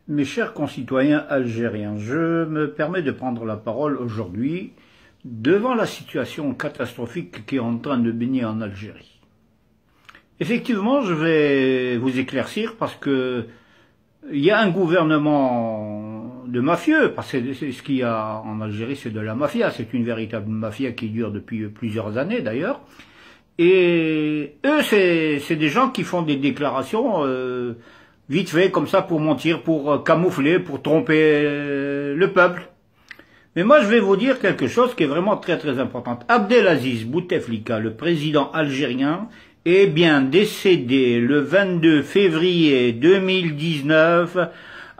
Mes chers concitoyens algériens, je me permets de prendre la parole aujourd'hui devant la situation catastrophique qui est en train de baigner en Algérie. Effectivement, je vais vous éclaircir parce que il y a un gouvernement de mafieux, parce que c'est ce qu'il y a en Algérie, c'est de la mafia, c'est une véritable mafia qui dure depuis plusieurs années d'ailleurs. Et eux, c'est des gens qui font des déclarations vite fait comme ça pour mentir, pour camoufler, pour tromper le peuple. Mais moi, je vais vous dire quelque chose qui est vraiment très très important. Abdelaziz Bouteflika, le président algérien, est bien décédé le 22 février 2019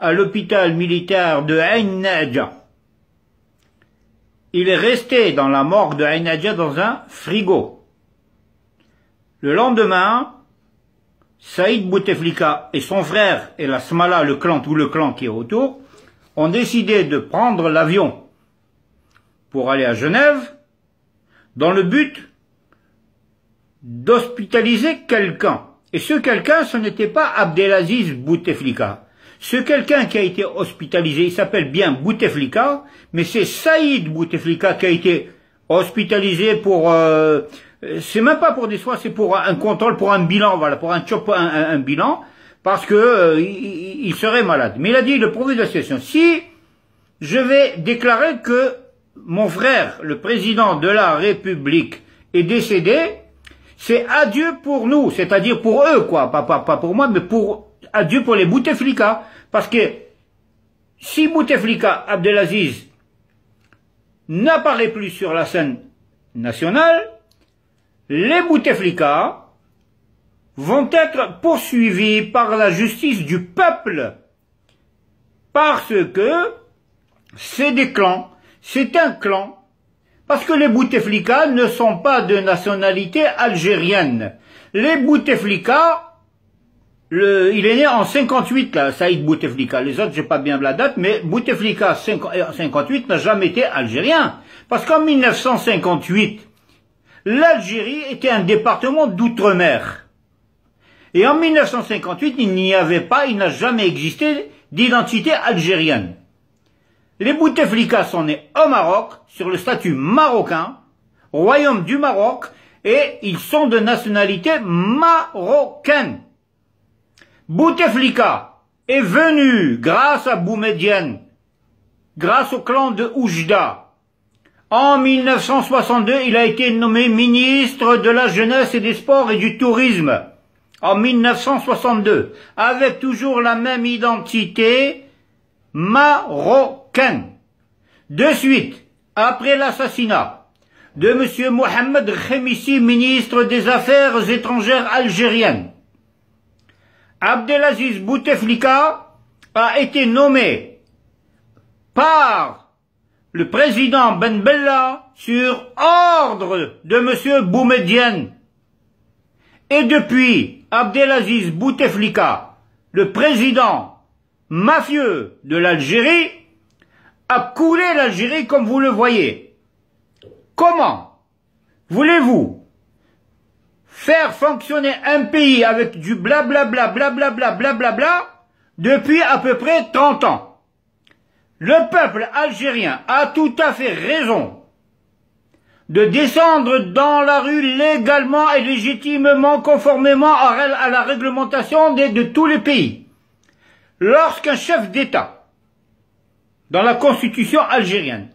à l'hôpital militaire de Ain Nadja. Il est resté dans la morgue de Ain Nadja dans un frigo. Le lendemain, Saïd Bouteflika et son frère et la Smala, le clan, tout le clan qui est autour, ont décidé de prendre l'avion pour aller à Genève dans le but d'hospitaliser quelqu'un. Et ce quelqu'un, ce n'était pas Abdelaziz Bouteflika. Ce quelqu'un qui a été hospitalisé, il s'appelle bien Bouteflika, mais c'est Saïd Bouteflika qui a été hospitalisé pour... c'est même pas pour des soins, c'est pour un contrôle, pour un bilan, voilà, pour un bilan, parce que il serait malade. Mais il a dit, le professeur de la situation, si je vais déclarer que mon frère, le président de la République, est décédé, c'est adieu pour nous, c'est-à-dire pour eux, quoi, pas pour moi, mais adieu pour les Bouteflika. Parce que si Bouteflika, Abdelaziz, n'apparaît plus sur la scène nationale, les Bouteflika vont être poursuivis par la justice du peuple. Parce que c'est des clans, c'est un clan. Parce que les Bouteflika ne sont pas de nationalité algérienne. Les Bouteflika, il est né en 58, là, Saïd Bouteflika. Les autres, j'ai pas bien la date, mais Bouteflika 58 n'a jamais été algérien. Parce qu'en 1958, l'Algérie était un département d'outre-mer. Et en 1958, il n'y avait pas, il n'a jamais existé d'identité algérienne. Les Bouteflika sont nés au Maroc, sur le statut marocain, royaume du Maroc, et ils sont de nationalité marocaine. Bouteflika est venu grâce à Boumedienne, grâce au clan de Oujda. En 1962, il a été nommé ministre de la Jeunesse et des Sports et du Tourisme. En 1962, avec toujours la même identité marocaine. De suite, après l'assassinat de M. Mohamed Khemissi, ministre des Affaires étrangères algériennes, Abdelaziz Bouteflika a été nommé par le président Ben Bella sur ordre de M. Boumedienne. Et depuis, Abdelaziz Bouteflika, le président mafieux de l'Algérie, a coulé l'Algérie comme vous le voyez. Comment voulez-vous faire fonctionner un pays avec du blablabla, blablabla, blablabla, depuis à peu près 30 ans? Le peuple algérien a tout à fait raison de descendre dans la rue légalement et légitimement, conformément à la réglementation de tous les pays. Lorsqu'un chef d'État, dans la constitution algérienne,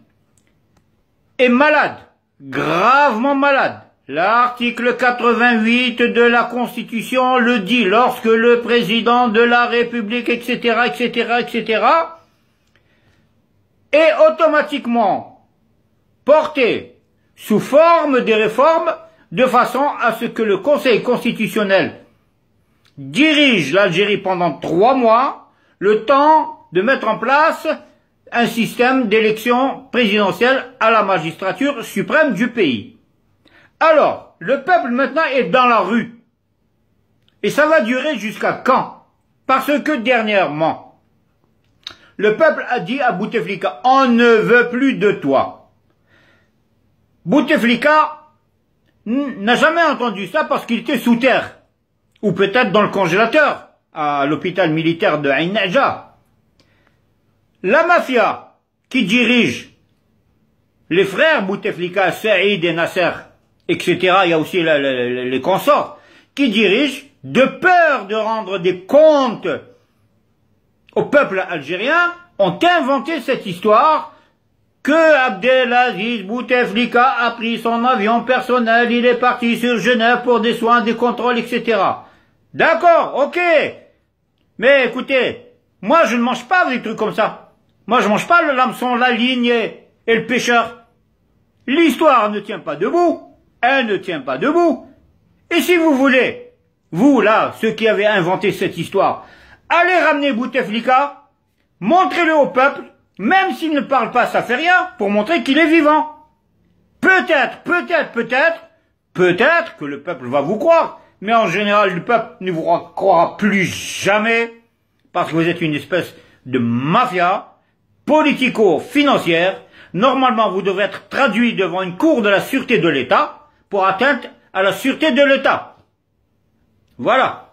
est malade, gravement malade, l'article 88 de la Constitution le dit, lorsque le président de la République, etc., etc., etc., est automatiquement porté sous forme des réformes de façon à ce que le Conseil constitutionnel dirige l'Algérie pendant 3 mois, le temps de mettre en place un système d'élection présidentielle à la magistrature suprême du pays. Alors, le peuple maintenant est dans la rue. Et ça va durer jusqu'à quand? Parce que dernièrement, le peuple a dit à Bouteflika, on ne veut plus de toi. Bouteflika n'a jamais entendu ça parce qu'il était sous terre. Ou peut-être dans le congélateur, à l'hôpital militaire de Ain Nadja. la mafia qui dirige les frères Bouteflika, Saïd et Nasser, etc., il y a aussi les consorts, qui dirigent, de peur de rendre des comptes au peuple algérien, ont inventé cette histoire que Abdelaziz Bouteflika a pris son avion personnel, il est parti sur Genève pour des soins, des contrôles, etc. D'accord, ok. Mais écoutez, moi je ne mange pas des trucs comme ça. Moi je mange pas le hameçon, la ligne et le pêcheur. L'histoire ne tient pas debout. Elle ne tient pas debout. Et si vous voulez, vous là, ceux qui avez inventé cette histoire, allez ramener Bouteflika, montrez-le au peuple, même s'il ne parle pas, ça fait rien, pour montrer qu'il est vivant. Peut-être que le peuple va vous croire, mais en général, le peuple ne vous croira plus jamais, parce que vous êtes une espèce de mafia politico-financière. Normalement, vous devrez être traduit devant une cour de la sûreté de l'État pour atteinte à la sûreté de l'État. Voilà.